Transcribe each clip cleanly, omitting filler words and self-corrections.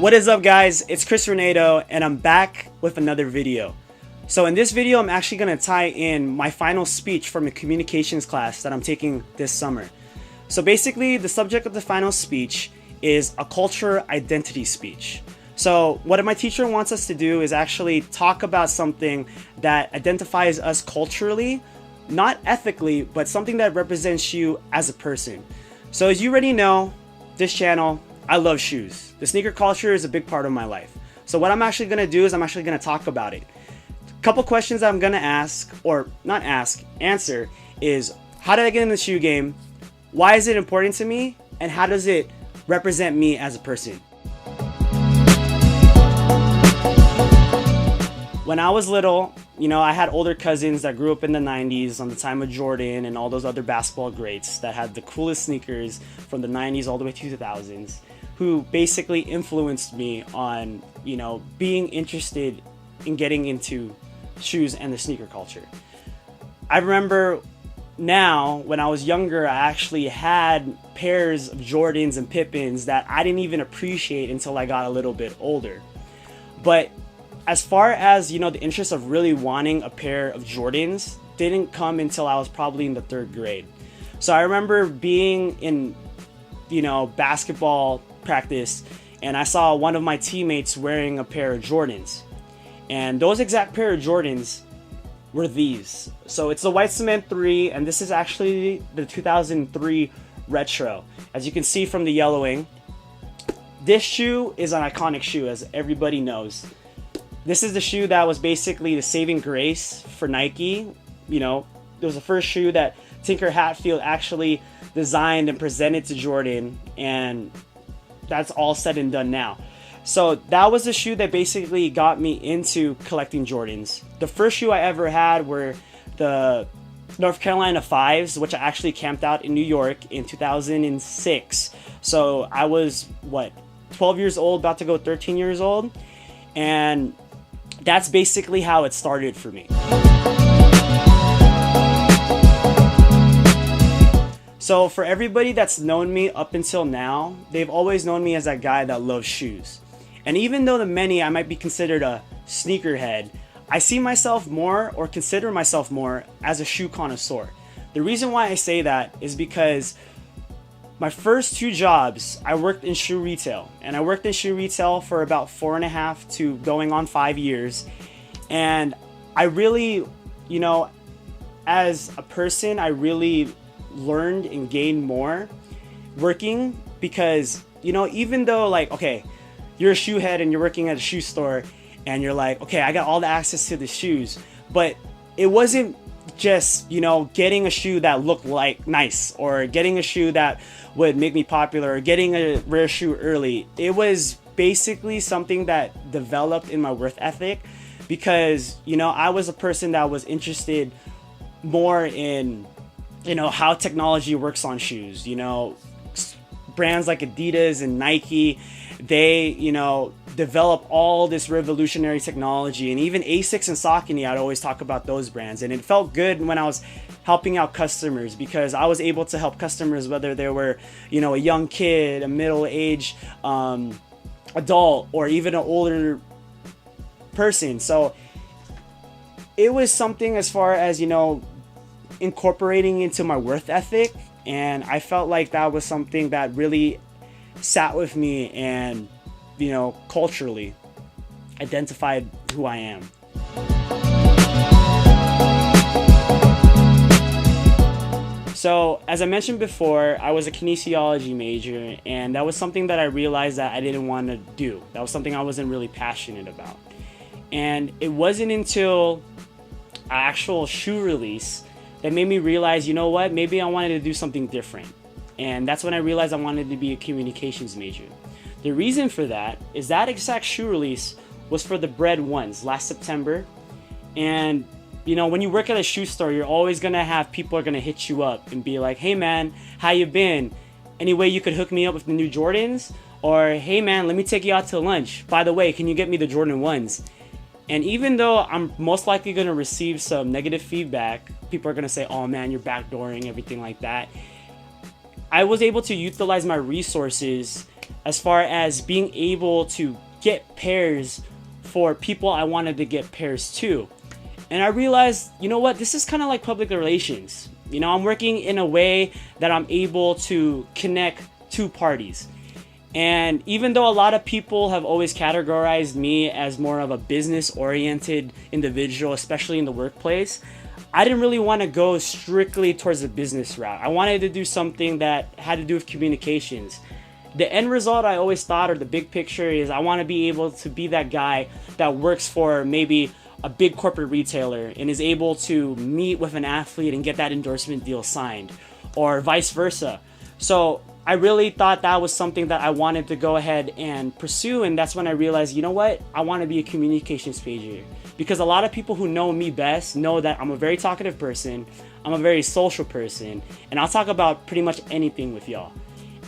What is up, guys? It's Chris Renato, and I'm back with another video. So in this video, I'm actually going to tie in my final speech from a communications class that I'm taking this summer. So basically, the subject of the final speech is a culture identity speech. So what my teacher wants us to do is actually talk about something that identifies us culturally, not ethically, but something that represents you as a person. So as you already know, this channel, I love shoes. The sneaker culture is a big part of my life. So what I'm actually going to do is I'm actually going to talk about it. A couple questions I'm going to ask, or not ask, answer is, how did I get in the shoe game? Why is it important to me? And how does it represent me as a person? When I was little, I had older cousins that grew up in the 90s on the time of Jordan and all those other basketball greats that had the coolest sneakers from the 90s all the way to the 2000s, who basically influenced me on, being interested in getting into shoes and the sneaker culture. I remember now, when I was younger, I actually had pairs of Jordans and Pippins that I didn't even appreciate until I got a little bit older. But as far as, the interest of really wanting a pair of Jordans didn't come until I was probably in the 3rd grade. So I remember being in, basketball practice, and I saw one of my teammates wearing a pair of Jordans. And those exact pair of Jordans were these. So it's the White Cement 3, and this is actually the 2003 retro. As you can see from the yellowing, this shoe is an iconic shoe, as everybody knows. This is the shoe that was basically the saving grace for Nike. It was the first shoe that Tinker Hatfield actually designed and presented to Jordan, and that's all said and done now. So that was the shoe that basically got me into collecting Jordans. The first shoe I ever had were the North Carolina 5s, which I actually camped out in New York in 2006. So I was, 12 years old, about to go 13 years old. And that's basically how it started for me. So for everybody that's known me up until now, they've always known me as that guy that loves shoes. And even though to many I might be considered a sneakerhead, I see myself more, or consider myself more, as a shoe connoisseur. The reason why I say that is because my first 2 jobs, I worked in shoe retail. And I worked in shoe retail for about 4.5 to going on 5 years. And I really, as a person, I really learned and gained more working, because, even though, okay, you're a shoe head and you're working at a shoe store and you're like, okay, I got all the access to the shoes, but it wasn't just, getting a shoe that looked nice, or getting a shoe that would make me popular, or getting a rare shoe early. It was basically something that developed in my work ethic, because, I was a person that was interested more in, how technology works on shoes. Brands like Adidas and Nike, they, develop all this revolutionary technology. And even Asics and Saucony, I'd always talk about those brands. And it felt good when I was helping out customers, because I was able to help customers, whether they were, a young kid, a middle-aged adult, or even an older person. So it was something as far as, incorporating into my work ethic. And I felt like that was something that really sat with me and, culturally identified who I am. So, as I mentioned before, I was a kinesiology major, and that was something that I realized that I didn't want to do. That was something I wasn't really passionate about. And it wasn't until an actual shoe release that made me realize, maybe I wanted to do something different. And that's when I realized I wanted to be a communications major. The reason for that is that exact shoe release was for the Bread Ones last September. And, when you work at a shoe store, you're always going to have people are going to hit you up and be like, hey man, how you been? Any way you could hook me up with the new Jordans? Or, hey man, let me take you out to lunch. By the way, can you get me the Jordan 1s? And even though I'm most likely going to receive some negative feedback, people are going to say, oh man, you're backdooring, everything like that. I was able to utilize my resources as far as being able to get pairs for people I wanted to get pairs to. And I realized, you know what, this is kind of like public relations. You know, I'm working in a way that I'm able to connect two parties. And even though a lot of people have always categorized me as more of a business-oriented individual, especially in the workplace, I didn't really want to go strictly towards the business route. I wanted to do something that had to do with communications. The end result, I always thought, or the big picture, is I want to be able to be that guy that works for maybe a big corporate retailer and is able to meet with an athlete and get that endorsement deal signed, or vice versa. So I really thought that was something that I wanted to go ahead and pursue, and that's when I realized, you know what, I want to be a communications major. Because a lot of people who know me best know that I'm a very talkative person, I'm a very social person, and I'll talk about pretty much anything with y'all.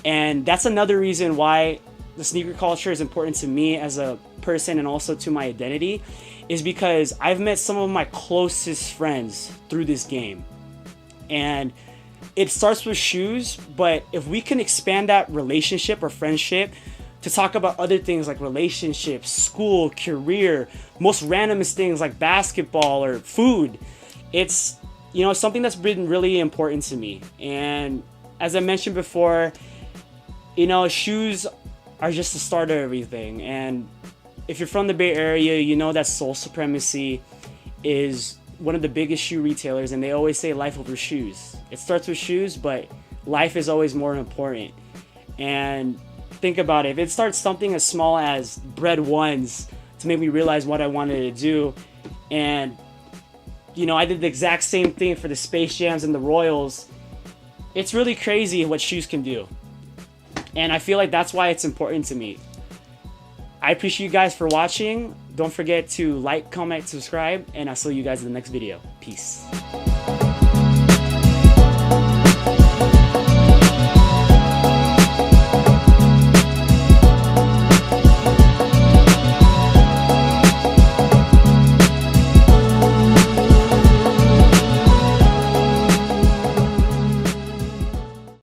And that's another reason why the sneaker culture is important to me as a person and also to my identity, is because I've met some of my closest friends through this game. And it starts with shoes, but if we can expand that relationship or friendship to talk about other things like relationships, school, career, most randomest things like basketball or food, it's, you know, something that's been really important to me. And as I mentioned before, you know, shoes are just the start of everything. And if you're from the Bay Area, you know that Soul Supremacy is one of the biggest shoe retailers, and they always say life over shoes. It starts with shoes, but life is always more important. And think about it, if it starts something as small as bread ones to make me realize what I wanted to do, and you know, I did the exact same thing for the Space Jams and the Royals, it's really crazy what shoes can do. And I feel like that's why it's important to me. I appreciate you guys for watching. Don't forget to like, comment, subscribe, and I'll see you guys in the next video. Peace.